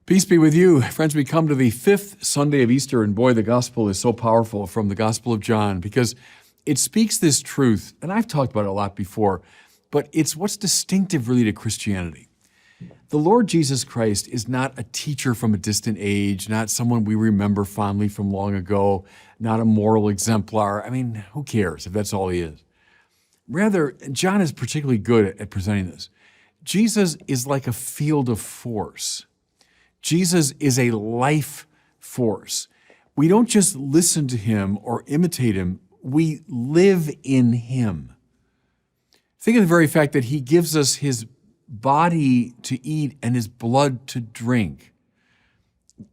Peace be with you. Friends, we come to the fifth Sunday of Easter, and boy, the gospel is so powerful from the Gospel of John because it speaks this truth, and I've talked about it a lot before, but it's what's distinctive really to Christianity. The Lord Jesus Christ is not a teacher from a distant age, not someone we remember fondly from long ago, not a moral exemplar. I mean, who cares if that's all he is? Rather, John is particularly good at presenting this. Jesus is like a field of force. Jesus is a life force. We don't just listen to him or imitate him, we live in him. Think of the very fact that he gives us his body to eat and his blood to drink.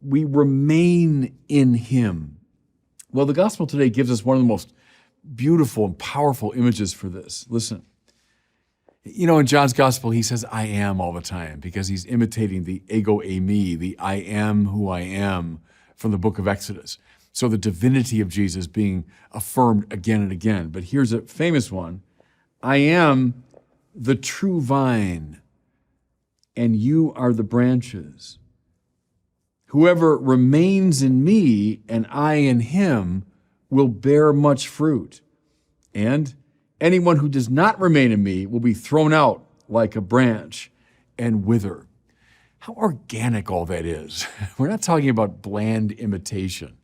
We remain in him. Well, the gospel today gives us one of the most beautiful and powerful images for this. Listen. You know, in John's gospel, he says, I am all the time, because he's imitating the ego eimi, the I am who I am from the book of Exodus. So the divinity of Jesus being affirmed again and again. But here's a famous one. I am the true vine, and you are the branches. Whoever remains in me and I in him will bear much fruit. And anyone who does not remain in me will be thrown out like a branch and wither. How organic all that is. We're not talking about bland imitation,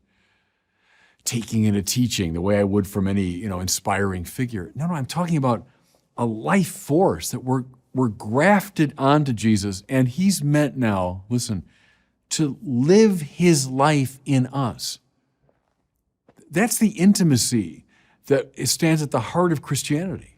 taking in a teaching the way I would from any, inspiring figure. No, I'm talking about a life force that we're grafted onto Jesus, and he's meant now, listen, to live his life in us. That's the intimacy that stands at the heart of Christianity.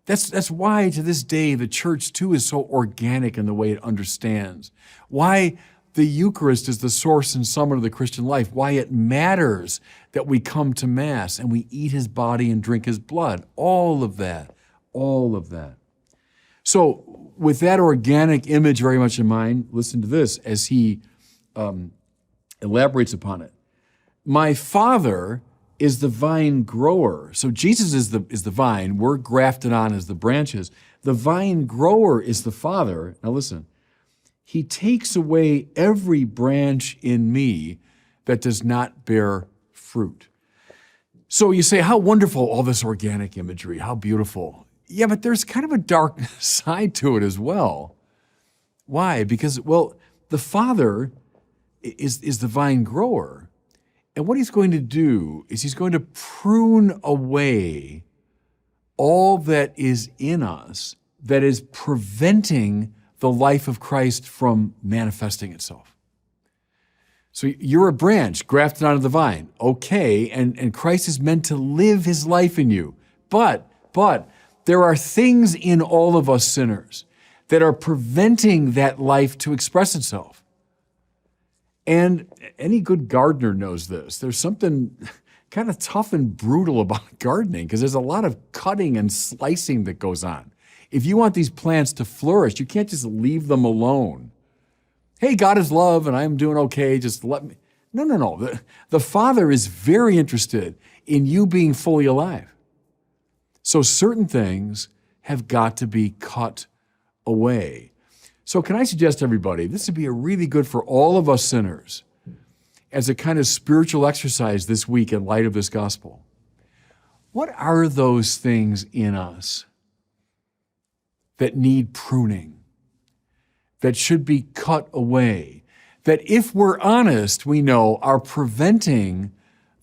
That's why to this day the church too is so organic in the way it understands. Why the Eucharist is the source and summit of the Christian life. Why it matters that we come to Mass and we eat his body and drink his blood. All of that. So with that organic image very much in mind, listen to this as he elaborates upon it. My Father is the vine grower. So Jesus is the vine. We're grafted on as the branches. The vine grower is the Father. Now listen, he takes away every branch in me that does not bear fruit. So you say, how wonderful all this organic imagery, how beautiful. Yeah, but there's kind of a dark side to it as well. Why? Because, the Father is the vine grower. And what he's going to do is he's going to prune away all that is in us that is preventing the life of Christ from manifesting itself. So you're a branch grafted onto the vine. Okay, and Christ is meant to live his life in you. But there are things in all of us sinners that are preventing that life to express itself. And any good gardener knows this. There's something kind of tough and brutal about gardening because there's a lot of cutting and slicing that goes on. If you want these plants to flourish, you can't just leave them alone. Hey, God is love and I'm doing okay, just let me. No. The Father is very interested in you being fully alive. So certain things have got to be cut away. So can I suggest to everybody, this would be a really good for all of us sinners as a kind of spiritual exercise this week in light of this gospel. What are those things in us that need pruning, that should be cut away, that if we're honest, we know are preventing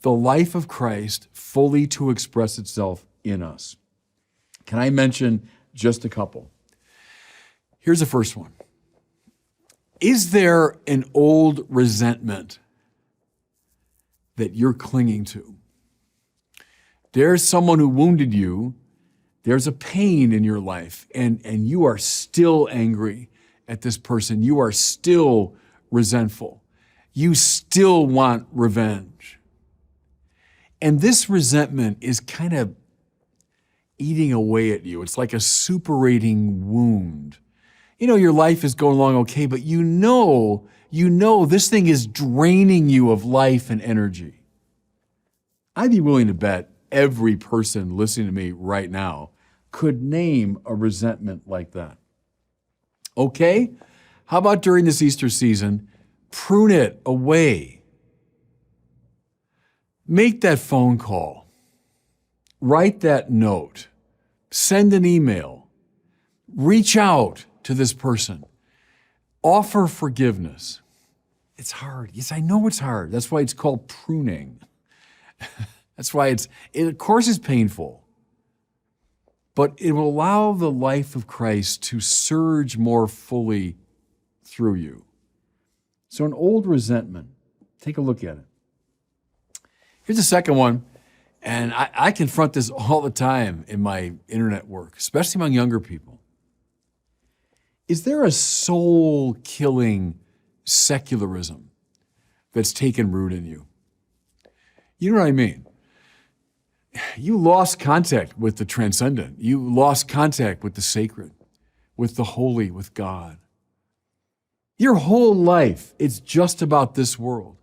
the life of Christ fully to express itself in us? Can I mention just a couple? Here's the first one. Is there an old resentment that you're clinging to? There's someone who wounded you. There's a pain in your life, and you are still angry at this person. You are still resentful. You still want revenge. And this resentment is kind of eating away at you. It's like a suppurating wound. Your life is going along okay, but you know this thing is draining you of life and energy. I'd be willing to bet every person listening to me right now could name a resentment like that. Okay, how about during this Easter season, Prune it away. Make that phone call. Write that note. Send an email. Reach out to this person. Offer forgiveness. It's hard. Yes, I know it's hard. That's why it's called pruning. That's why it of course is painful. But it will allow the life of Christ to surge more fully through you. So an old resentment, take a look at it. Here's the second one, and I confront this all the time in my internet work, especially among younger people. Is there a soul-killing secularism that's taken root in you? You know what I mean? You lost contact with the transcendent. You lost contact with the sacred, with the holy, with God. Your whole life, it's just about this world,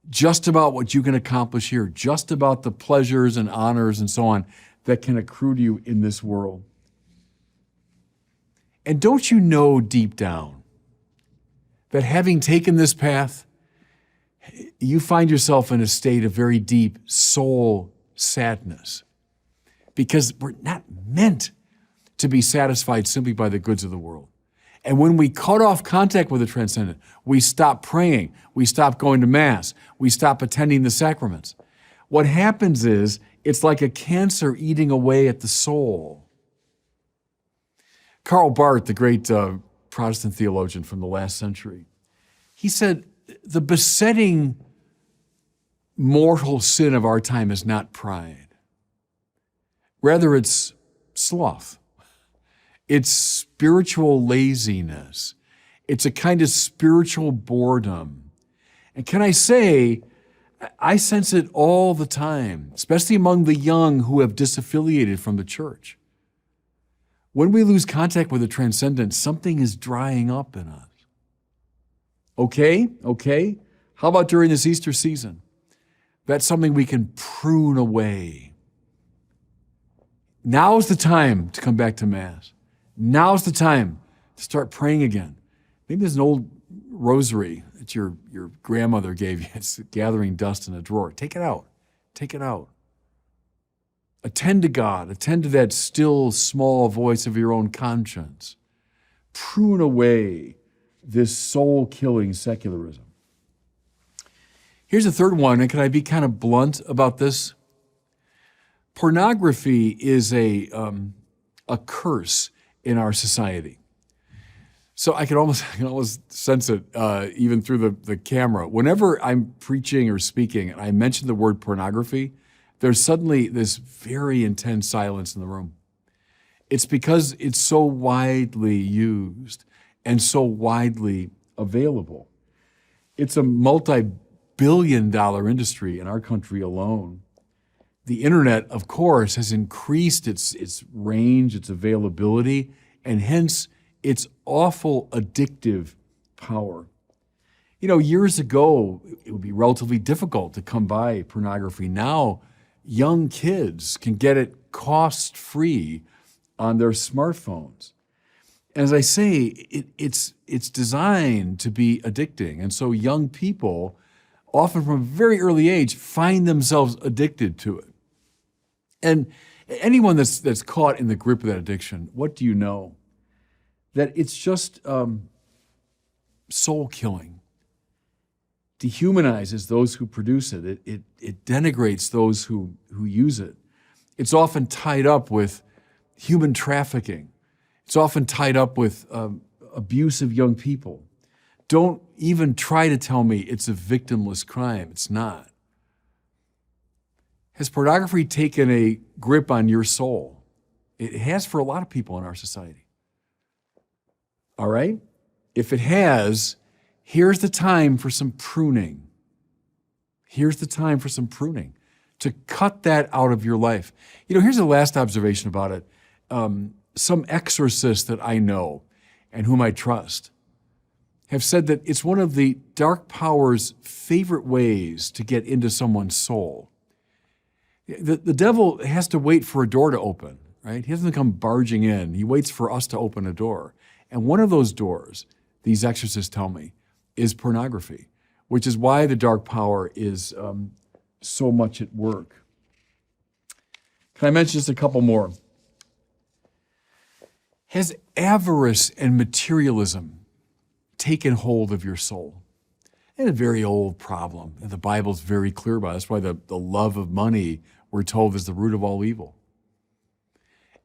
just about what you can accomplish here, just about the pleasures and honors and so on that can accrue to you in this world. And don't you know deep down that having taken this path, you find yourself in a state of very deep soul sadness, because we're not meant to be satisfied simply by the goods of the world. And when we cut off contact with the transcendent, we stop praying, we stop going to Mass, we stop attending the sacraments. What happens is, it's like a cancer eating away at the soul. Karl Barth, the great Protestant theologian from the last century, he said, the besetting mortal sin of our time is not pride. Rather, it's sloth. It's spiritual laziness. It's a kind of spiritual boredom. And can I say, I sense it all the time, especially among the young who have disaffiliated from the church. When we lose contact with the transcendent, something is drying up in us. Okay. How about during this Easter season? That's something we can prune away. Now's the time to come back to Mass. Now's the time to start praying again. Maybe there's an old rosary that your grandmother gave you. It's gathering dust in a drawer. Take it out. Take it out. Attend to God. Attend to that still, small voice of your own conscience. Prune away this soul-killing secularism. Here's a third one, and can I be kind of blunt about this? Pornography is a curse in our society. So I can almost sense it even through the camera. Whenever I'm preaching or speaking and I mention the word pornography, there's suddenly this very intense silence in the room. It's because it's so widely used and so widely available. It's a multi-billion-dollar industry in our country alone. The internet, of course, has increased its range, its availability, and hence its awful addictive power. You know, years ago, it would be relatively difficult to come by pornography. Now, young kids can get it cost-free on their smartphones. As I say, it's designed to be addicting. And so young people, often from a very early age, find themselves addicted to it. And anyone that's caught in the grip of that addiction, what do you know? That it's just soul-killing. Dehumanizes those who produce it. It denigrates those who use it. It's often tied up with human trafficking. It's often tied up with abuse of young people. Don't even try to tell me it's a victimless crime. It's not. Has pornography taken a grip on your soul? It has for a lot of people in our society. All right? If it has, here's the time for some pruning. Here's the time for some pruning to cut that out of your life. You know, here's the last observation about it. Some exorcists that I know and whom I trust have said that it's one of the dark power's favorite ways to get into someone's soul. The devil has to wait for a door to open, right? He doesn't come barging in. He waits for us to open a door. And one of those doors, these exorcists tell me, is pornography, which is why the dark power is so much at work. Can I mention just a couple more? Has avarice and materialism taken hold of your soul? It's a very old problem, and the Bible's very clear about it. That's why the love of money, we're told, is the root of all evil.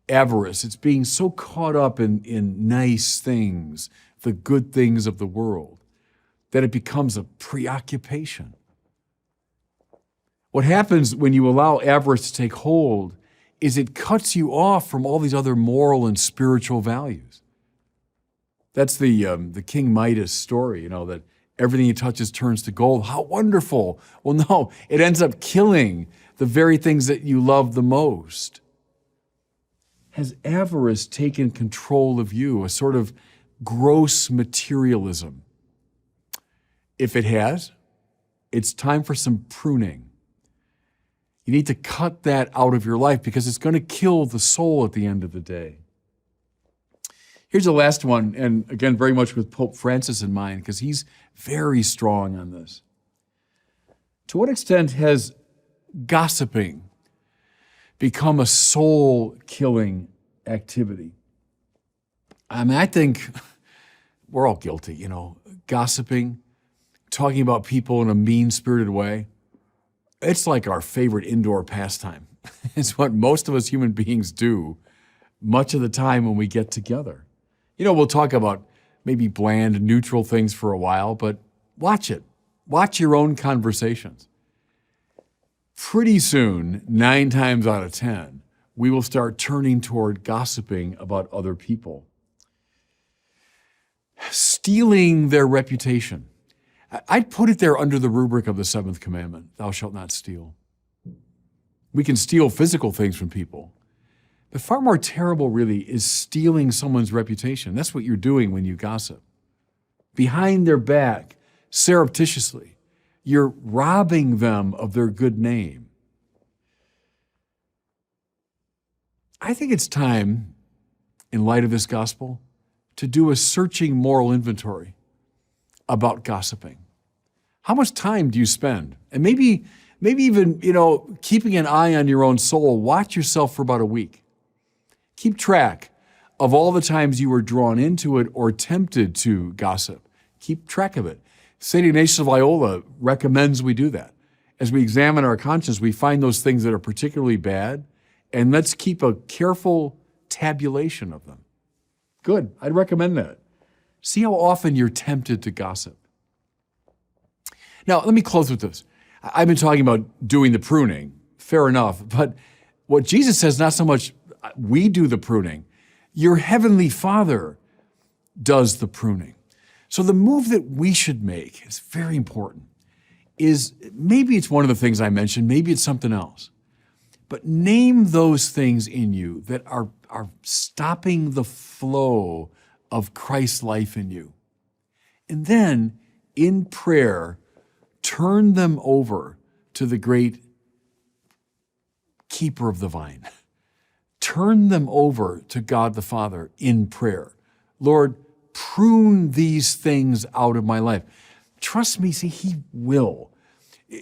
Avarice, it's being so caught up in nice things, the good things of the world, that it becomes a preoccupation. What happens when you allow avarice to take hold is it cuts you off from all these other moral and spiritual values. That's the King Midas story, that everything he touches turns to gold. How wonderful. Well, no, it ends up killing the very things that you love the most. Has avarice taken control of you, a sort of gross materialism? If it has, it's time for some pruning. You need to cut that out of your life because it's going to kill the soul at the end of the day. Here's the last one, and again, very much with Pope Francis in mind, because he's very strong on this. To what extent has gossiping become a soul-killing activity? I mean, I think we're all guilty, gossiping, talking about people in a mean-spirited way. It's like our favorite indoor pastime. It's what most of us human beings do much of the time when we get together. We'll talk about maybe bland, neutral things for a while, but watch it. Watch your own conversations. Pretty soon, 9 times out of 10, we will start turning toward gossiping about other people. Stealing their reputation. I'd put it there under the rubric of the 7th commandment, thou shalt not steal. We can steal physical things from people, but far more terrible really is stealing someone's reputation. That's what you're doing when you gossip. Behind their back, surreptitiously, you're robbing them of their good name. I think it's time, in light of this gospel, to do a searching moral inventory about gossiping. How much time do you spend? And maybe even, keeping an eye on your own soul, watch yourself for about a week. Keep track of all the times you were drawn into it or tempted to gossip. Keep track of it. St. Ignatius of Loyola recommends we do that. As we examine our conscience, we find those things that are particularly bad, and let's keep a careful tabulation of them. Good, I'd recommend that. See how often you're tempted to gossip. Now, let me close with this. I've been talking about doing the pruning, fair enough, but what Jesus says, not so much we do the pruning, your heavenly Father does the pruning. So the move that we should make, is very important, is maybe it's one of the things I mentioned, maybe it's something else, but name those things in you that are stopping the flow of Christ's life in you. And then, in prayer, turn them over to the great keeper of the vine. Turn them over to God the Father in prayer. Lord, prune these things out of my life. Trust me, see, He will.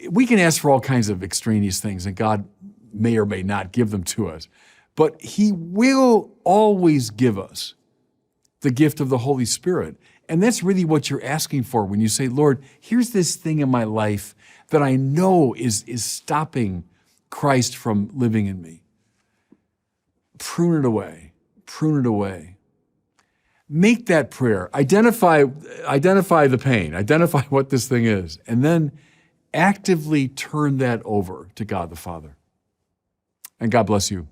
We can ask for all kinds of extraneous things, and God may or may not give them to us, but He will always give us the gift of the Holy Spirit. And that's really what you're asking for when you say, Lord, here's this thing in my life that I know is stopping Christ from living in me. Prune it away. Prune it away. Make that prayer. Identify the pain. Identify what this thing is. And then actively turn that over to God the Father. And God bless you.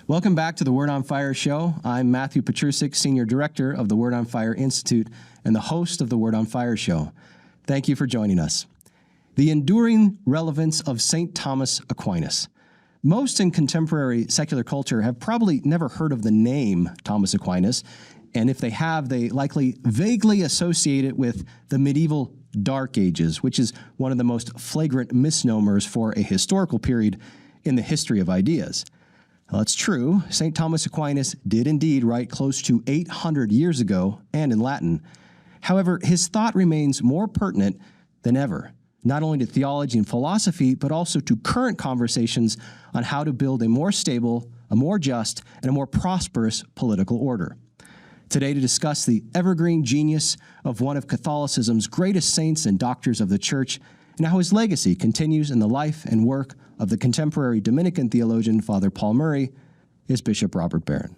Welcome back to the Word on Fire show. I'm Matthew Petrusik, Senior Director of the Word on Fire Institute and the host of the Word on Fire show. Thank you for joining us. The enduring relevance of St. Thomas Aquinas. Most in contemporary secular culture have probably never heard of the name Thomas Aquinas, and if they have, they likely vaguely associate it with the medieval Dark Ages, which is one of the most flagrant misnomers for a historical period in the history of ideas. Well, it's true. St. Thomas Aquinas did indeed write close to 800 years ago, and in Latin. However, his thought remains more pertinent than ever, not only to theology and philosophy, but also to current conversations on how to build a more stable, a more just, and a more prosperous political order. Today, to discuss the evergreen genius of one of Catholicism's greatest saints and doctors of the Church, and how his legacy continues in the life and work of the contemporary Dominican theologian, Father Paul Murray, is Bishop Robert Barron.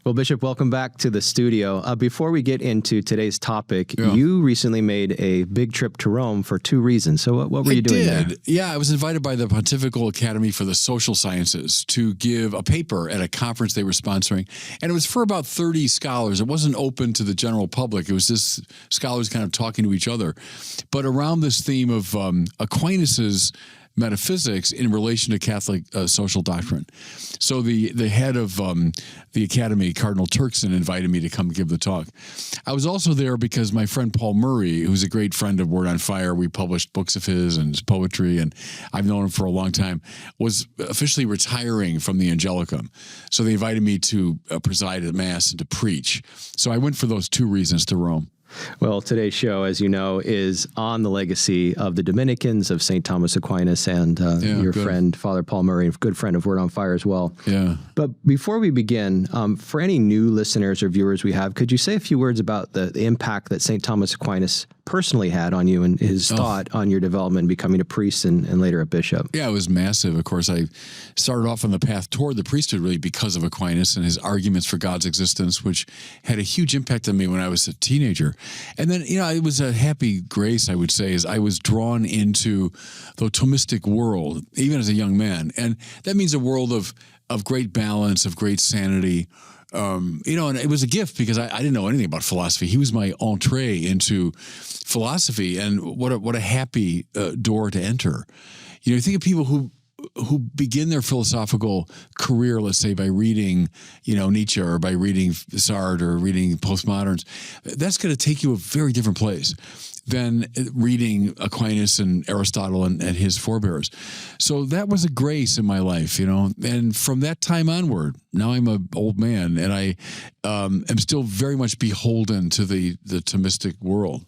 Well, Bishop, welcome back to the studio. Before we get into today's topic, you recently made a big trip to Rome for two reasons. So what were you doing there? Yeah, I was invited by the Pontifical Academy for the Social Sciences to give a paper at a conference they were sponsoring. And it was for about 30 scholars. It wasn't open to the general public. It was just scholars kind of talking to each other. But around this theme of Aquinas's metaphysics in relation to Catholic social doctrine. So the head of the academy, Cardinal Turkson, invited me to come give the talk. I was also there because my friend Paul Murray, who's a great friend of Word on Fire, we published books of his and his poetry, and I've known him for a long time, was officially retiring from the Angelicum. So they invited me to preside at Mass and to preach. So I went for those two reasons to Rome. Well, today's show, as you know, is on the legacy of the Dominicans, of St. Thomas Aquinas, and your friend, Father Paul Murray, a good friend of Word on Fire as well. Yeah. But before we begin, for any new listeners or viewers we have, could you say a few words about the impact that St. Thomas Aquinas personally had on you and his thought on your development, becoming a priest and later a bishop? Yeah, it was massive. Of course, I started off on the path toward the priesthood really because of Aquinas and his arguments for God's existence, which had a huge impact on me when I was a teenager. And then, it was a happy grace, I would say, as I was drawn into the Thomistic world, even as a young man. And that means a world of great balance, of great sanity. And it was a gift because I didn't know anything about philosophy. He was my entree into philosophy, and what a happy door to enter. You think of people who begin their philosophical career, let's say, by reading, Nietzsche or by reading Sartre or reading postmoderns. That's going to take you a very different place than reading Aquinas and Aristotle and his forebears. So that was a grace in my life, and from that time onward, now I'm an old man, and I am still very much beholden to the Thomistic world.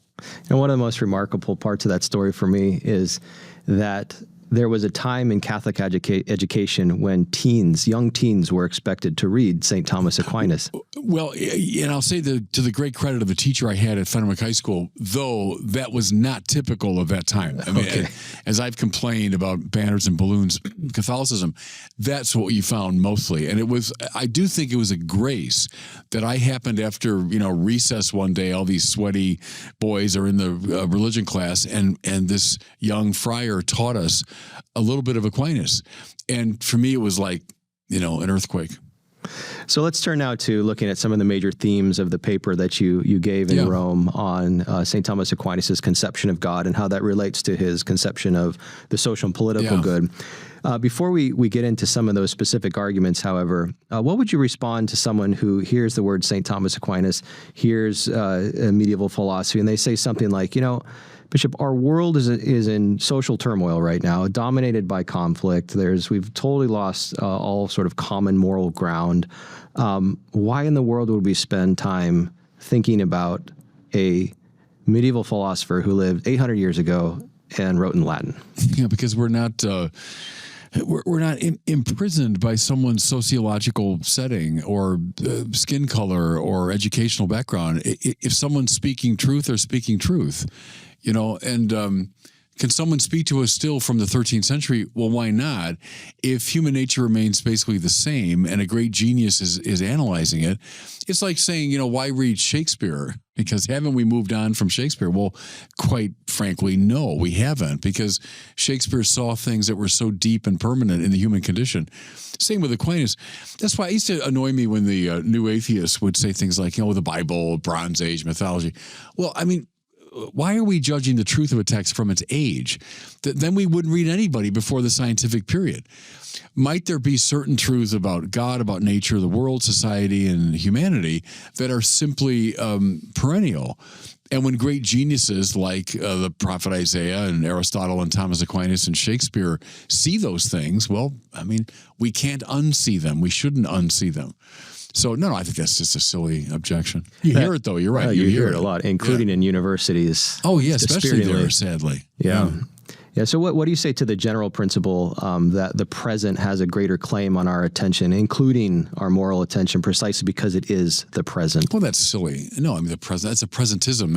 And one of the most remarkable parts of that story for me is that there was a time in Catholic education when young teens were expected to read St. Thomas Aquinas. Well, and I'll say to the great credit of the teacher I had at Fenwick High School, though that was not typical of that time. I mean, as I've complained about banners and balloons, Catholicism, that's what you found mostly. And I do think it was a grace that I happened after, recess one day, all these sweaty boys are in the religion class, and this young friar taught us a little bit of Aquinas. And for me, it was like, an earthquake. So let's turn now to looking at some of the major themes of the paper that you gave in Rome on St. Thomas Aquinas' conception of God and how that relates to his conception of the social and political good. Before we get into some of those specific arguments, however, what would you respond to someone who hears the word St. Thomas Aquinas, hears medieval philosophy, and they say something like, Bishop, our world is in social turmoil right now, dominated by conflict. We've totally lost all sort of common moral ground. Why in the world would we spend time thinking about a medieval philosopher who lived 800 years ago and wrote in Latin? Yeah, because we're not imprisoned by someone's sociological setting or skin color or educational background. If someone's speaking truth, they're speaking truth. Can someone speak to us still from the 13th century? Well, why not? If human nature remains basically the same and a great genius is analyzing it, it's like saying, why read Shakespeare? Because haven't we moved on from Shakespeare? Well, quite frankly, no, we haven't, because Shakespeare saw things that were so deep and permanent in the human condition. Same with Aquinas. That's why it used to annoy me when the new atheists would say things like, the Bible, Bronze Age mythology. Well, I mean, why are we judging the truth of a text from its age? Then we wouldn't read anybody before the scientific period. Might there be certain truths about God, about nature, the world, society, and humanity that are simply perennial? And when great geniuses like the prophet Isaiah and Aristotle and Thomas Aquinas and Shakespeare see those things, well, I mean, we can't unsee them. We shouldn't unsee them. So, no, I think that's just a silly objection. You hear it, though. You're right. You hear it a lot, including in universities. Oh, yeah, especially there, sadly. Yeah. Yeah. So what do you say to the general principle that the present has a greater claim on our attention, including our moral attention, precisely because it is the present? Well, that's silly. No, I mean, that's a presentism.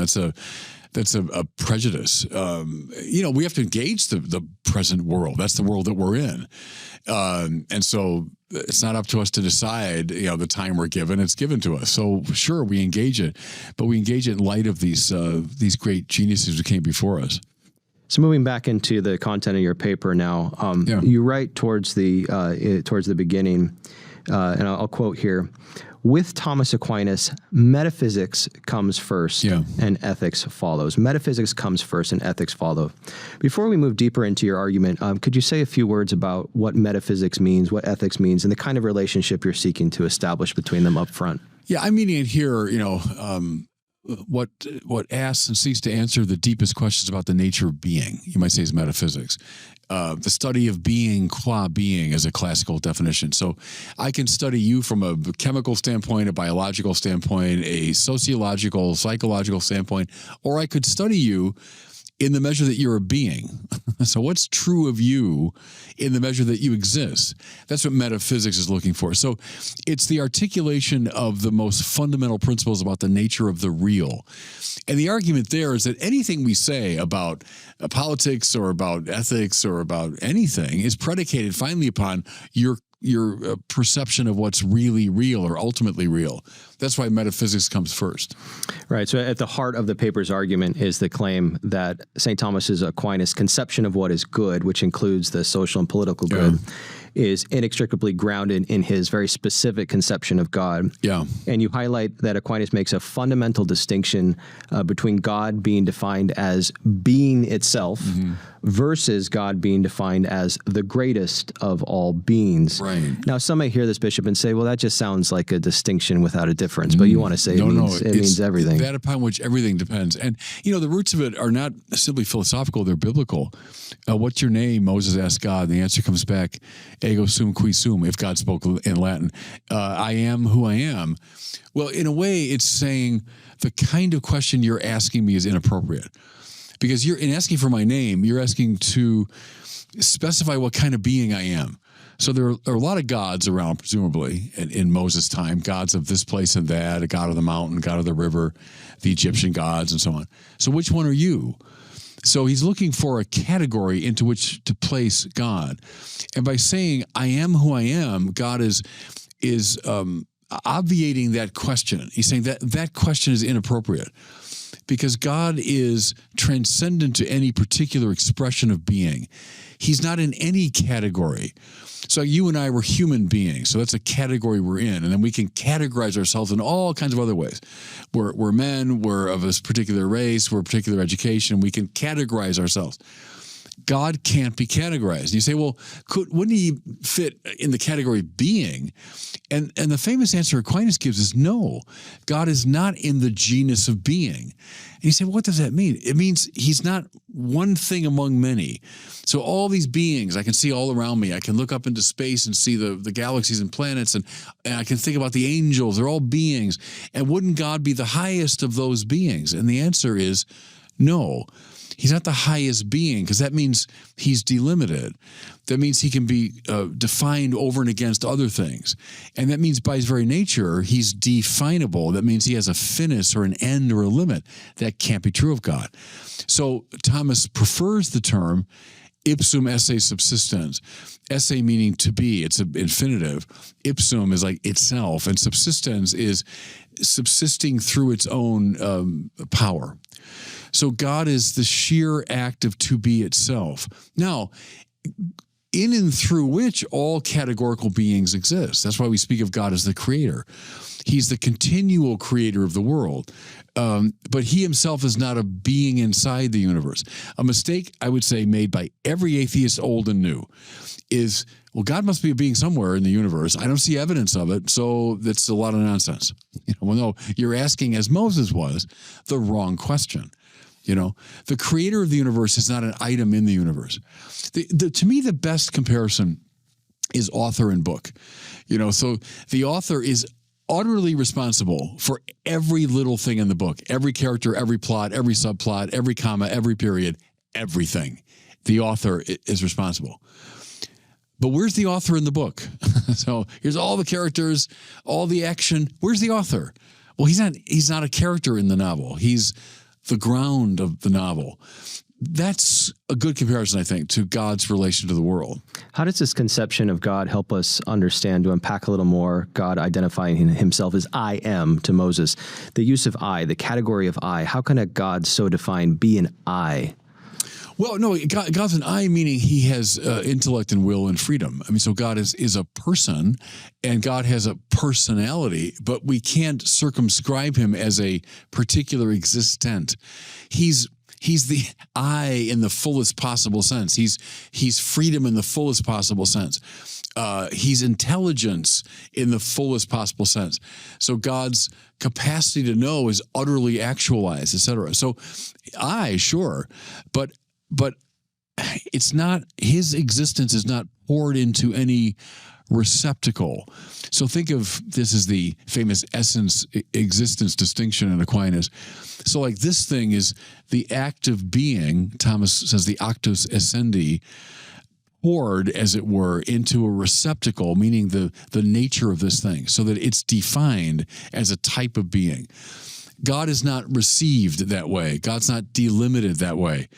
That's a prejudice. We have to engage the present world. That's the world that we're in. And so it's not up to us to decide, the time we're given. It's given to us. So sure, we engage it, but we engage it in light of these great geniuses who came before us. So moving back into the content of your paper now, you write towards the beginning, and I'll quote here: "With Thomas Aquinas, metaphysics comes first and ethics follows." Metaphysics comes first and ethics follow. Before we move deeper into your argument, could you say a few words about what metaphysics means, what ethics means, and the kind of relationship you're seeking to establish between them up front? Yeah, I'm meaning it here, what asks and seeks to answer the deepest questions about the nature of being, you might say, is metaphysics. The study of being qua being is a classical definition. So I can study you from a chemical standpoint, a biological standpoint, a sociological, psychological standpoint, or I could study you in the measure that you're a being. So what's true of you in the measure that you exist? That's what metaphysics is looking for. So it's the articulation of the most fundamental principles about the nature of the real. And the argument there is that anything we say about politics or about ethics or about anything is predicated finally upon your perception of what's really real or ultimately real. That's why metaphysics comes first. Right. So at the heart of the paper's argument is the claim that St. Thomas Aquinas' conception of what is good, which includes the social and political good, is inextricably grounded in his very specific conception of God. Yeah. And you highlight that Aquinas makes a fundamental distinction between God being defined as being itself versus God being defined as the greatest of all beings. Right. Now, some may hear this, Bishop, and say, well, that just sounds like a distinction without a difference. But you want to say it means everything. That upon which everything depends. And, the roots of it are not simply philosophical, they're biblical. What's your name? Moses asked God, and the answer comes back, ego sum qui sum, if God spoke in Latin. I am who I am. Well, in a way, it's saying the kind of question you're asking me is inappropriate. Because in asking for my name, you're asking to specify what kind of being I am. So there are a lot of gods around, presumably, in Moses' time, gods of this place and that, a god of the mountain, god of the river, the Egyptian gods, and so on. So which one are you? So he's looking for a category into which to place God. And by saying, I am who I am, God is obviating that question. He's saying that question is inappropriate because God is transcendent to any particular expression of being. He's not in any category. So you and I were human beings. So that's a category we're in. And then we can categorize ourselves in all kinds of other ways. We're men, we're of a particular race, we're a particular education. We can categorize ourselves. God can't be categorized. And you say, well, wouldn't he fit in the category being? And the famous answer Aquinas gives is no. God is not in the genus of being. And you say, well, what does that mean? It means he's not one thing among many. So all these beings I can see all around me. I can look up into space and see the galaxies and planets, and I can think about the angels. They're all beings. And wouldn't God be the highest of those beings? And the answer is no. He's not the highest being because that means he's delimited. That means he can be defined over and against other things. And that means by his very nature, he's definable. That means he has a finis or an end or a limit. That can't be true of God. So Thomas prefers the term ipsum esse subsistens. Esse meaning to be, it's an infinitive. Ipsum is like itself, and subsistens is subsisting through its own power. So God is the sheer act of to be itself. Now, in and through which all categorical beings exist. That's why we speak of God as the creator. He's the continual creator of the world. But he himself is not a being inside the universe. A mistake, I would say, made by every atheist, old and new, is, well, God must be a being somewhere in the universe. I don't see evidence of it, so that's a lot of nonsense. Well, no, you're asking, as Moses was, the wrong question. The creator of the universe is not an item in the universe. To me, the best comparison is author and book. So the author is utterly responsible for every little thing in the book, every character, every plot, every subplot, every comma, every period, everything. The author is responsible. But where's the author in the book? So here's all the characters, all the action. Where's the author? Well, he's not a character in the novel. He's the ground of the novel. That's a good comparison, I think, to God's relation to the world. How does this conception of God help us understand, to unpack a little more, God identifying himself as I am to Moses? The use of I, the category of I, how can a God so defined be an I? Well, no, God's an I, meaning he has intellect and will and freedom. I mean, so God is a person, and God has a personality, but we can't circumscribe him as a particular existent. He's the I in the fullest possible sense. He's freedom in the fullest possible sense. He's intelligence in the fullest possible sense. So God's capacity to know is utterly actualized, etc. So sure, but it's not, his existence is not poured into any receptacle. So think of this as the famous essence existence distinction in Aquinas. So like this thing is the act of being, Thomas says the actus essendi, poured, as it were, into a receptacle, meaning the nature of this thing, so that it's defined as a type of being. God is not received that way. God's not delimited that way.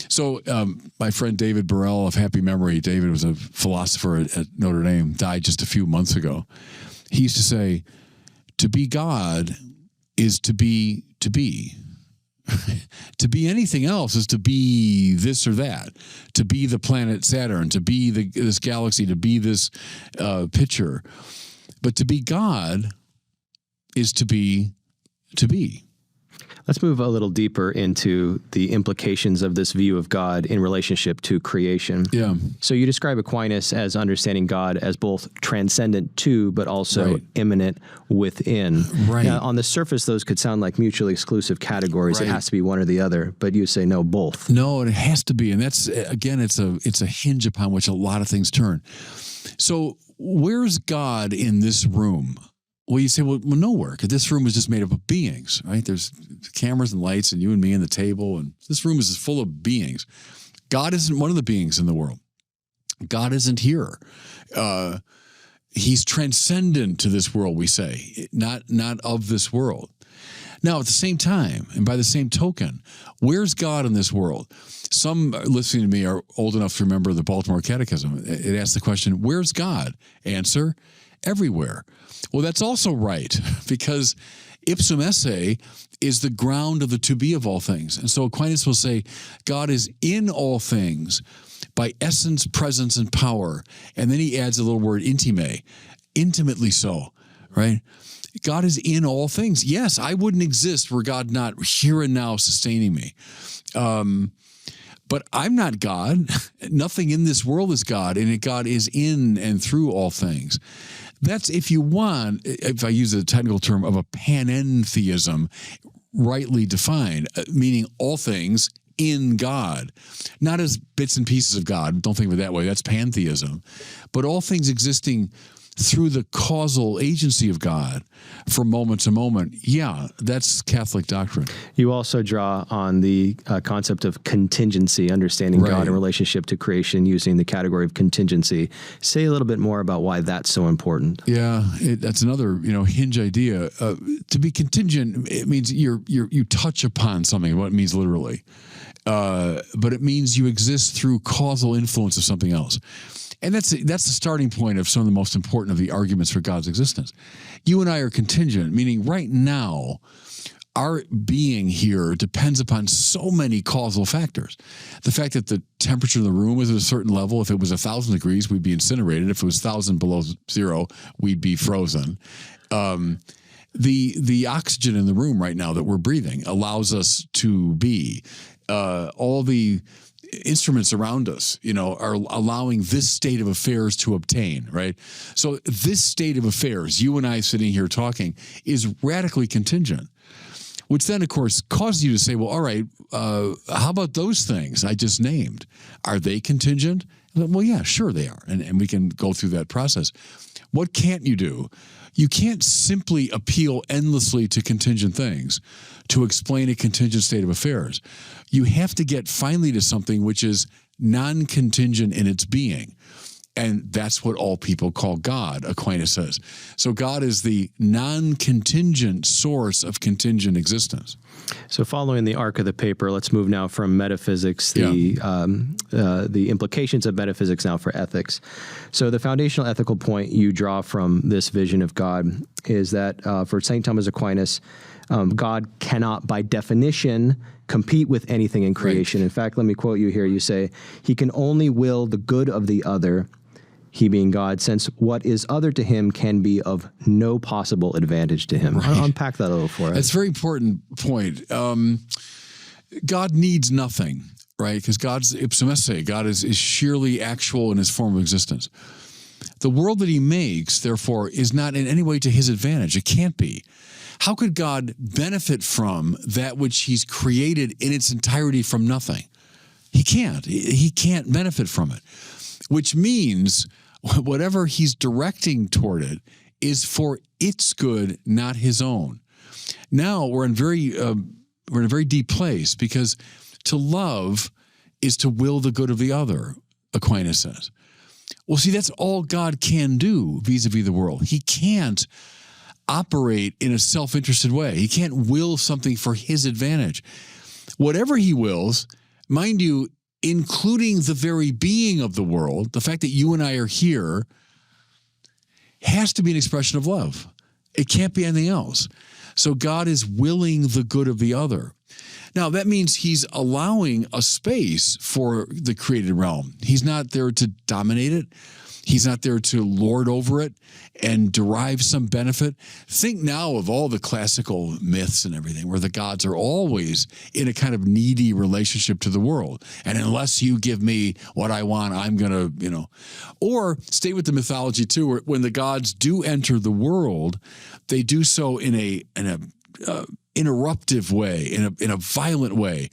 So my friend David Burrell of happy memory, David was a philosopher at Notre Dame, died just a few months ago. He used to say, to be God is to be. To be anything else is to be this or that. To be the planet Saturn, to be this galaxy, to be this picture. But to be God is to be. Let's move a little deeper into the implications of this view of God in relationship to creation. Yeah. So you describe Aquinas as understanding God as both transcendent to, but also immanent within. Right. Now, on the surface, those could sound like mutually exclusive categories. Right. It has to be one or the other, but you say no, both. No, it has to be. And that's, again, it's a hinge upon which a lot of things turn. So where's God in this room? Well, you say, well, nowhere, because this room is just made up of beings, right? There's cameras and lights and you and me and the table, and this room is just full of beings. God isn't one of the beings in the world. God isn't here. He's transcendent to this world, we say, not of this world. Now, at the same time, and by the same token, where's God in this world? Some listening to me are old enough to remember the Baltimore Catechism. It asks the question, where's God? Answer, everywhere. Well, that's also right, because ipsum esse is the ground of the to be of all things. And so Aquinas will say, God is in all things by essence, presence, and power. And then he adds a little word, intime, intimately so, right? God is in all things. Yes, I wouldn't exist were God not here and now sustaining me. But I'm not God. Nothing in this world is God, and God is in and through all things. That's, if you want, if I use a technical term of a panentheism, rightly defined, meaning all things in God, not as bits and pieces of God. Don't think of it that way. That's pantheism. But all things existing through the causal agency of God from moment to moment. Yeah, that's Catholic doctrine. You also draw on the concept of contingency, understanding God in relationship to creation using the category of contingency. Say a little bit more about why that's so important. Yeah, that's another hinge idea. To be contingent, it means you touch upon something, what it means literally. But it means you exist through causal influence of something else. And that's the starting point of some of the most important of the arguments for God's existence. You and I are contingent, meaning right now, our being here depends upon so many causal factors. The fact that the temperature in the room is at a certain level, if it was 1,000 degrees, we'd be incinerated. If it was 1,000 below zero, we'd be frozen. The oxygen in the room right now that we're breathing allows us to be. All the instruments around us, are allowing this state of affairs to obtain, right? So this state of affairs, you and I sitting here talking, is radically contingent, which then, of course, causes you to say, well, all right, how about those things I just named? Are they contingent? Well, yeah, sure they are, and we can go through that process. What can't you do? You can't simply appeal endlessly to contingent things to explain a contingent state of affairs. You have to get finally to something which is non-contingent in its being. And that's what all people call God, Aquinas says. So God is the non-contingent source of contingent existence. So following the arc of the paper, let's move now from metaphysics, the implications of metaphysics now for ethics. So the foundational ethical point you draw from this vision of God is that for St. Thomas Aquinas, God cannot, by definition, compete with anything in creation. Right. In fact, let me quote you here. You say, he can only will the good of the other, he being God, since what is other to him can be of no possible advantage to him. Right. Unpack that a little for us. That's a very important point. God needs nothing, right? Because God's ipsum esse. God is sheerly actual in his form of existence. The world that he makes, therefore, is not in any way to his advantage. It can't be. How could God benefit from that which he's created in its entirety from nothing? He can't. He can't benefit from it, which means whatever he's directing toward it is for its good, not his own. Now we're in a very deep place, because to love is to will the good of the other, Aquinas says. Well, see, that's all God can do vis-a-vis the world. He can't operate in a self-interested way. He can't will something for his advantage. Whatever he wills, mind you, including the very being of the world, the fact that you and I are here, has to be an expression of love. It can't be anything else. So God is willing the good of the other. Now, that means he's allowing a space for the created realm. He's not there to dominate it. He's not there to lord over it and derive some benefit. Think now of all the classical myths and everything where the gods are always in a kind of needy relationship to the world. And unless you give me what I want, I'm going to, Or stay with the mythology too, where when the gods do enter the world, they do so in a interruptive way, in a violent way.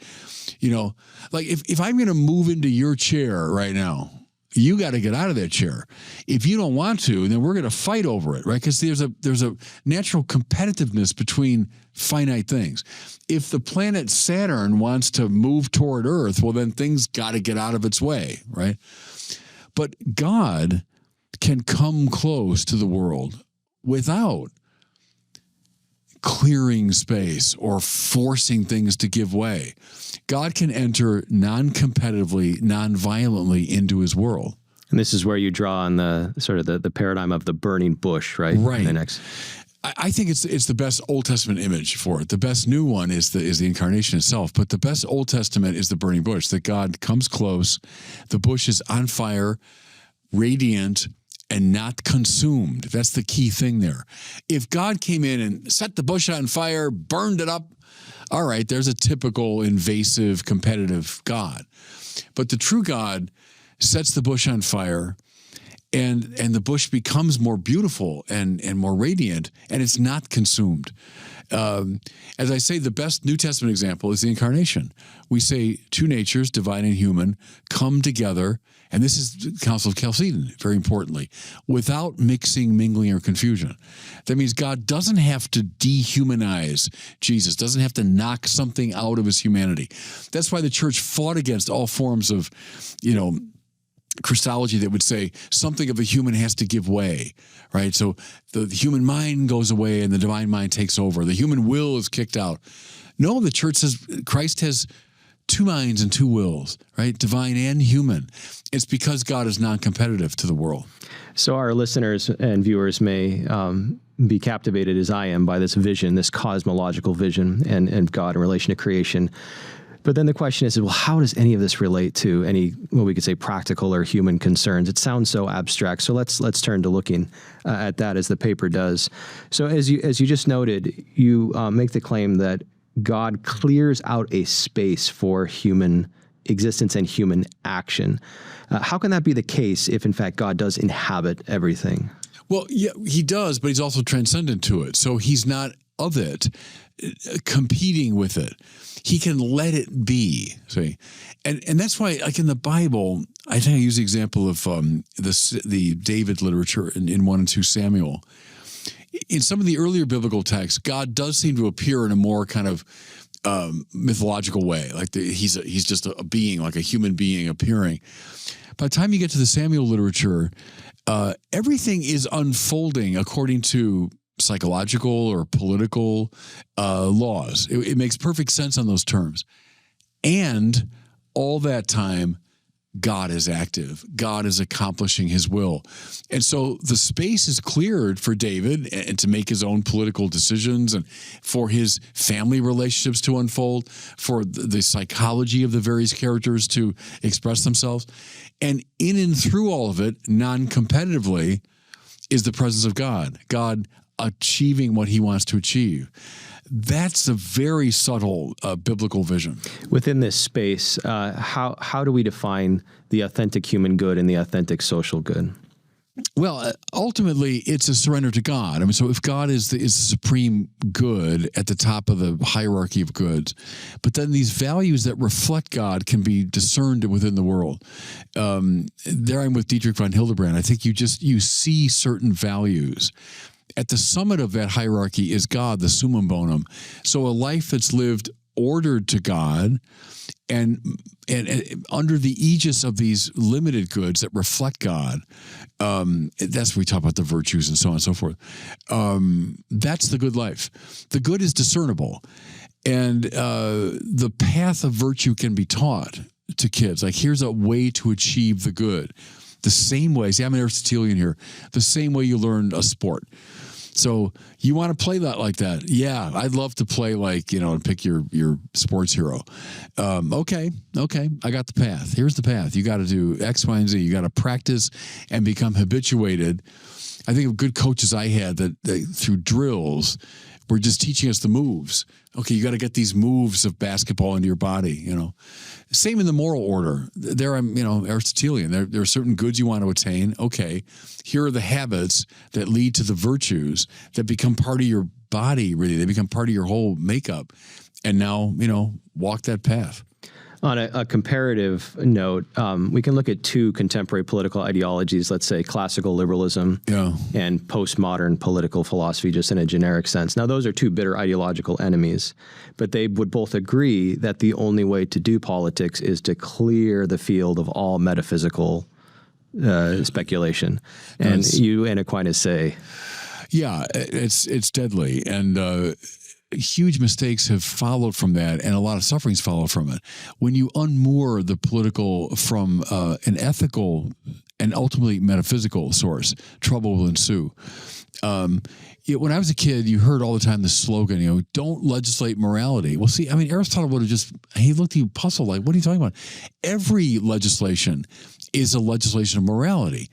Like if I'm going to move into your chair right now, you got to get out of that chair. If you don't want to, then we're going to fight over it, right? Because there's a natural competitiveness between finite things. If the planet Saturn wants to move toward Earth, well, then things got to get out of its way, right? But God can come close to the world without clearing space or forcing things to give way. God can enter non-competitively, non-violently into his world. And this is where you draw on the sort of the paradigm of the burning bush, right? Right. The next. I think it's the best Old Testament image for it. The best new one is the incarnation itself, but the best Old Testament is the burning bush, that God comes close, the bush is on fire, radiant, and not consumed. That's the key thing there. If God came in and set the bush on fire, burned it up, all right, there's a typical invasive, competitive God. But the true God sets the bush on fire, and the bush becomes more beautiful and more radiant, and it's not consumed. As I say, the best New Testament example is the incarnation. We say two natures, divine and human, come together, and this is the Council of Chalcedon, very importantly, without mixing, mingling, or confusion. That means God doesn't have to dehumanize Jesus, doesn't have to knock something out of his humanity. That's why the church fought against all forms of, Christology that would say something of a human has to give way, right? So the human mind goes away and the divine mind takes over. The human will is kicked out. No, the church says Christ has two minds and two wills, right? Divine and human. It's because God is non-competitive to the world. So our listeners and viewers may be captivated as I am by this vision, this cosmological vision and God in relation to creation. But then the question is, well, how does any of this relate to any, what we could say, practical or human concerns? It sounds so abstract. So let's turn to looking at that as the paper does. So as you just noted, you make the claim that God clears out a space for human existence and human action. How can that be the case if, in fact, God does inhabit everything? Well, yeah, he does, but he's also transcendent to it. So he's not of it, competing with it. He can let it be. See, and that's why, like in the Bible, I think I use the example of the David literature in 1 and 2 Samuel. In some of the earlier biblical texts, God does seem to appear in a more kind of mythological way, like he's just a being, like a human being appearing. By the time you get to the Samuel literature, everything is unfolding according to psychological or political laws. It makes perfect sense on those terms. And all that time, God is active. God is accomplishing his will. And so the space is cleared for David and to make his own political decisions and for his family relationships to unfold, for the psychology of the various characters to express themselves. And in and through all of it, non-competitively, is the presence of God. God achieving what he wants to achieve. That's a very subtle biblical vision. Within this space, how do we define the authentic human good and the authentic social good? Well, ultimately, it's a surrender to God. I mean, so if God is the supreme good at the top of the hierarchy of goods, but then these values that reflect God can be discerned within the world. There I'm with Dietrich von Hildebrand. I think you see certain values. At the summit of that hierarchy is God, the summum bonum. So a life that's lived ordered to God and under the aegis of these limited goods that reflect God, that's where we talk about the virtues and so on and so forth. That's the good life. The good is discernible. And the path of virtue can be taught to kids. Like, here's a way to achieve the good. The same way, see, I'm an Aristotelian here, the same way you learned a sport. So you want to play that like that? Yeah, I'd love to play like, and pick your sports hero. Okay, I got the path. Here's the path. You got to do X, Y, and Z. You got to practice and become habituated. I think of good coaches I had that through drills were just teaching us the moves. Okay, you got to get these moves of basketball into your body, Same in the moral order. There I'm, Aristotelian. There are certain goods you want to attain. Okay, here are the habits that lead to the virtues that become part of your body, really. They become part of your whole makeup. And now, walk that path. On a comparative note, we can look at two contemporary political ideologies, let's say classical liberalism and postmodern political philosophy, just in a generic sense. Now, those are two bitter ideological enemies, but they would both agree that the only way to do politics is to clear the field of all metaphysical speculation. And you and Aquinas say... Yeah, it's deadly. And... huge mistakes have followed from that, and a lot of sufferings follow from it. When you unmoor the political from an ethical and ultimately metaphysical source, trouble will ensue. When I was a kid, you heard all the time the slogan, don't legislate morality. Well, see, Aristotle would have he looked at you puzzled, like, what are you talking about? Every legislation is a legislation of morality.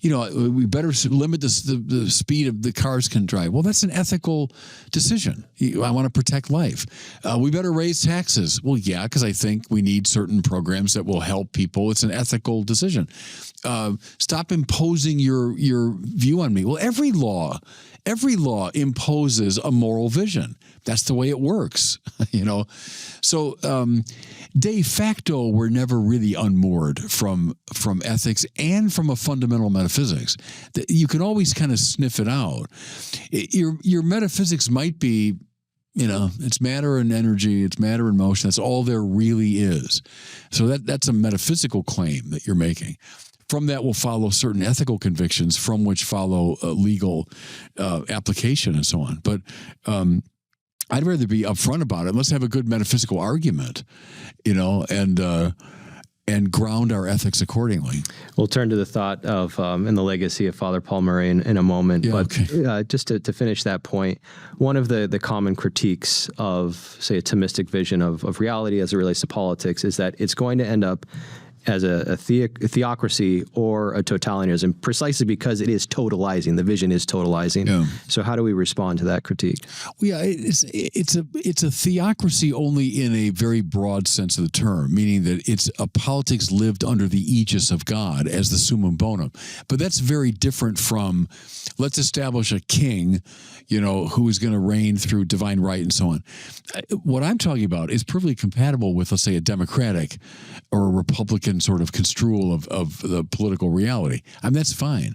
We better limit the speed of the cars can drive. Well, that's an ethical decision. I want to protect life. We better raise taxes. Well, yeah, because I think we need certain programs that will help people. It's an ethical decision. Stop imposing your view on me. Well, every law imposes a moral vision. That's the way it works, So de facto, we're never really unmoored from ethics and from a fundamental metaphysics. You can always kind of sniff it out. Your metaphysics might be, it's matter and energy, it's matter and motion. That's all there really is. So that's a metaphysical claim that you're making. From that will follow certain ethical convictions, from which follow legal application and so on. But I'd rather be upfront about it. Let's have a good metaphysical argument, and and ground our ethics accordingly. We'll turn to the thought of and the legacy of Father Paul Murray in a moment. Yeah, but just to finish that point, one of the common critiques of, say, a Thomistic vision of reality as it relates to politics is that it's going to end up as a theocracy or a totalitarianism, precisely because it is totalizing. The vision is totalizing. Yeah. So how do we respond to that critique? Well, yeah, it's a theocracy only in a very broad sense of the term, meaning that it's a politics lived under the aegis of God as the summum bonum. But that's very different from, let's establish a king, who is going to reign through divine right and so on. What I'm talking about is perfectly compatible with, let's say, a democratic or a Republican sort of construal of the political reality. I mean, that's fine.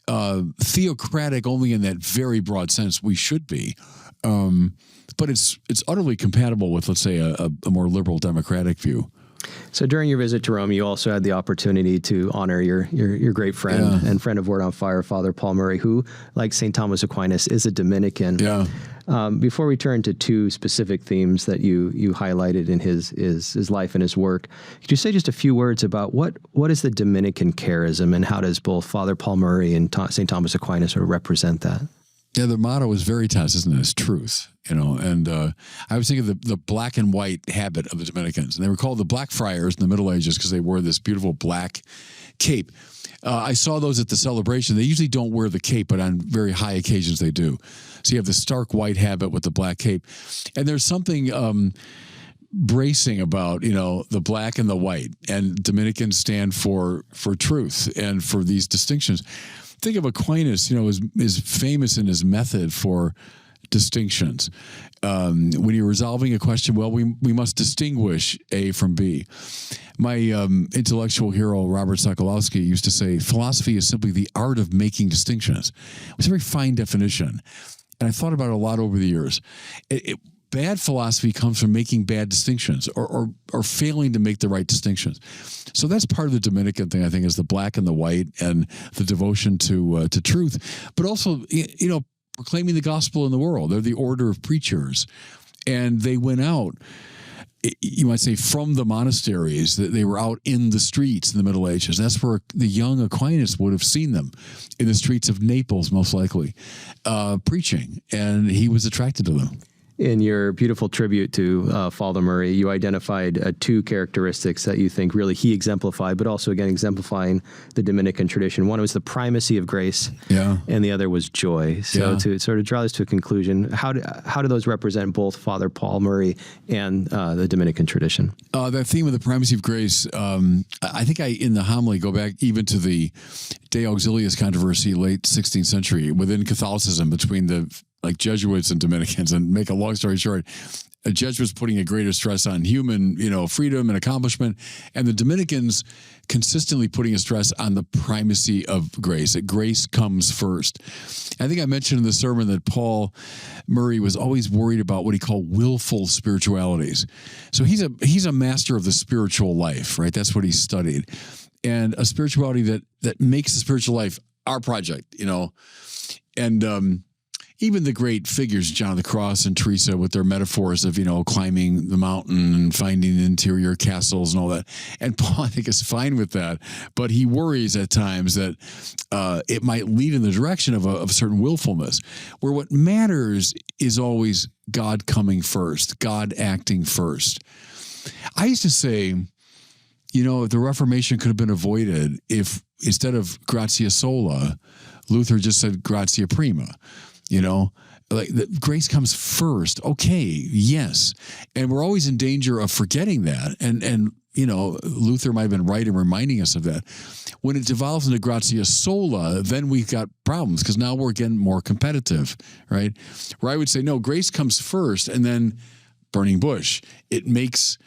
Theocratic only in that very broad sense we should be. But it's utterly compatible with, let's say, a more liberal democratic view. So during your visit to Rome, you also had the opportunity to honor your great friend and friend of Word on Fire, Father Paul Murray, who, like St. Thomas Aquinas, is a Dominican. Yeah. Before we turn to two specific themes that you highlighted in his life and his work, could you say just a few words about what is the Dominican charism, and how does both Father Paul Murray and St. Thomas Aquinas represent that? Yeah, their motto is Veritas, isn't it? It's truth, And I was thinking of the black and white habit of the Dominicans. And they were called the Black Friars in the Middle Ages because they wore this beautiful black cape. I saw those at the celebration. They usually don't wear the cape, but on very high occasions they do. So you have the stark white habit with the black cape. And there's something bracing about, the black and the white. And Dominicans stand for truth and for these distinctions. Think of Aquinas, is famous in his method for distinctions. When you're resolving a question, well, we must distinguish A from B. My intellectual hero, Robert Sokolowski, used to say, philosophy is simply the art of making distinctions. It's a very fine definition. And I thought about it a lot over the years. Bad philosophy comes from making bad distinctions or failing to make the right distinctions. So that's part of the Dominican thing, I think, is the black and the white and the devotion to truth, but also, proclaiming the gospel in the world. They're the order of preachers. And they went out, you might say, from the monasteries. They were out in the streets in the Middle Ages. That's where the young Aquinas would have seen them, in the streets of Naples, most likely, preaching. And he was attracted to them. In your beautiful tribute to Father Murray, you identified two characteristics that you think really he exemplified, but also, again, exemplifying the Dominican tradition. One was the primacy of grace, and the other was joy. So to sort of draw this to a conclusion, how do those represent both Father Paul Murray and the Dominican tradition? That theme of the primacy of grace, I think in the homily, go back even to the De Auxiliis controversy, late 16th century, within Catholicism, between the Jesuits and Dominicans. And make a long story short, a Jesuits putting a greater stress on human, freedom and accomplishment, and the Dominicans consistently putting a stress on the primacy of grace, that grace comes first. I think I mentioned in the sermon that Paul Murray was always worried about what he called willful spiritualities. So he's a master of the spiritual life, right? That's what he studied. And a spirituality that makes the spiritual life our project, and even the great figures, John of the Cross and Teresa, with their metaphors of, climbing the mountain and finding interior castles and all that. And Paul, I think, is fine with that. But he worries at times that it might lead in the direction of a certain willfulness, where what matters is always God coming first, God acting first. I used to say, if the Reformation could have been avoided if instead of gratia sola, Luther just said gratia prima. Grace comes first. Okay, yes. And we're always in danger of forgetting that. And Luther might have been right in reminding us of that. When it devolves into gratia sola, then we've got problems because now we're getting more competitive, right? Where I would say, no, grace comes first, and then burning bush. It makes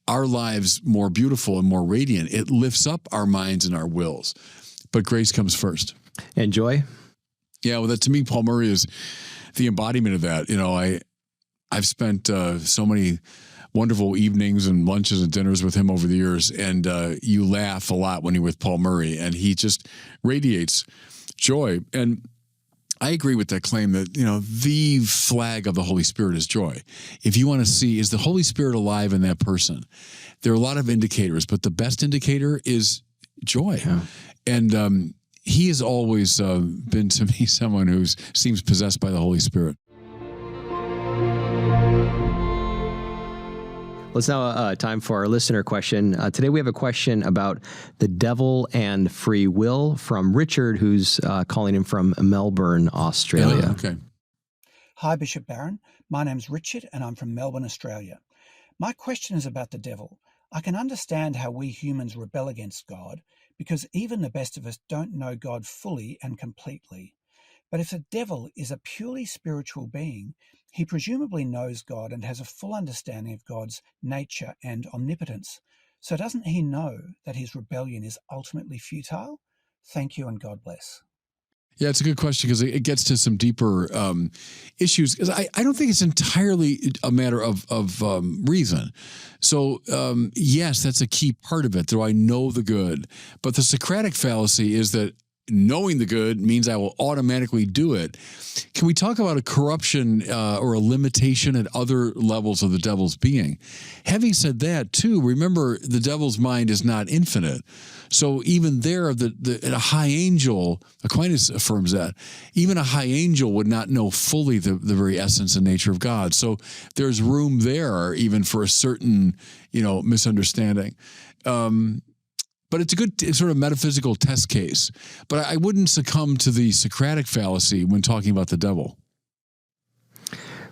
our lives more beautiful and more radiant. It lifts up our minds and our wills. But grace comes first. And joy? Yeah, well, to me, Paul Murray is the embodiment of that. I've spent so many wonderful evenings and lunches and dinners with him over the years, and you laugh a lot when you're with Paul Murray, and he just radiates joy. And I agree with that claim that, the flag of the Holy Spirit is joy. If you want to see, is the Holy Spirit alive in that person? There are a lot of indicators, but the best indicator is joy. Yeah. And he has always been to me someone who seems possessed by the Holy Spirit. Well, it's now time for our listener question. Today we have a question about the devil and free will from Richard, who's calling in from Melbourne, Australia. Oh, okay. Hi, Bishop Barron. My name's Richard, and I'm from Melbourne, Australia. My question is about the devil. I can understand how we humans rebel against God, because even the best of us don't know God fully and completely. But if the devil is a purely spiritual being, he presumably knows God and has a full understanding of God's nature and omnipotence. So doesn't he know that his rebellion is ultimately futile? Thank you, and God bless. Yeah, it's a good question because it gets to some deeper issues. Because I don't think it's entirely a matter of reason. So, yes, that's a key part of it. Do I know the good? But the Socratic fallacy is that knowing the good means I will automatically do it. Can we talk about a corruption or a limitation at other levels of the devil's being? Having said that, too, remember the devil's mind is not infinite. So even there, a high angel, Aquinas affirms that, even a high angel would not know fully the very essence and nature of God. So there's room there even for a certain, misunderstanding. But it's a good sort of metaphysical test case. But I wouldn't succumb to the Socratic fallacy when talking about the devil.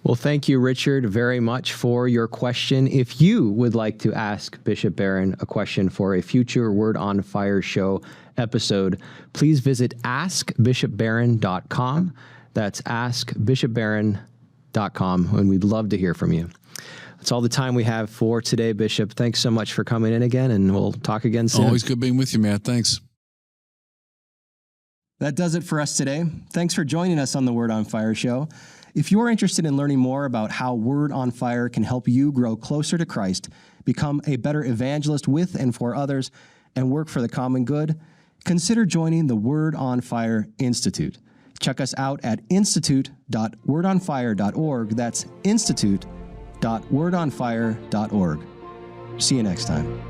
Well, thank you, Richard, very much for your question. If you would like to ask Bishop Barron a question for a future Word on Fire show episode, please visit askbishopbarron.com. That's askbishopbarron.com, and we'd love to hear from you. That's all the time we have for today, Bishop. Thanks so much for coming in again, and we'll talk again soon. Always good being with you, Matt. Thanks. That does it for us today. Thanks for joining us on the Word on Fire show. If you are interested in learning more about how Word on Fire can help you grow closer to Christ, become a better evangelist with and for others, and work for the common good, consider joining the Word on Fire Institute. Check us out at institute.wordonfire.org. That's institute.wordonfire.org. See you next time.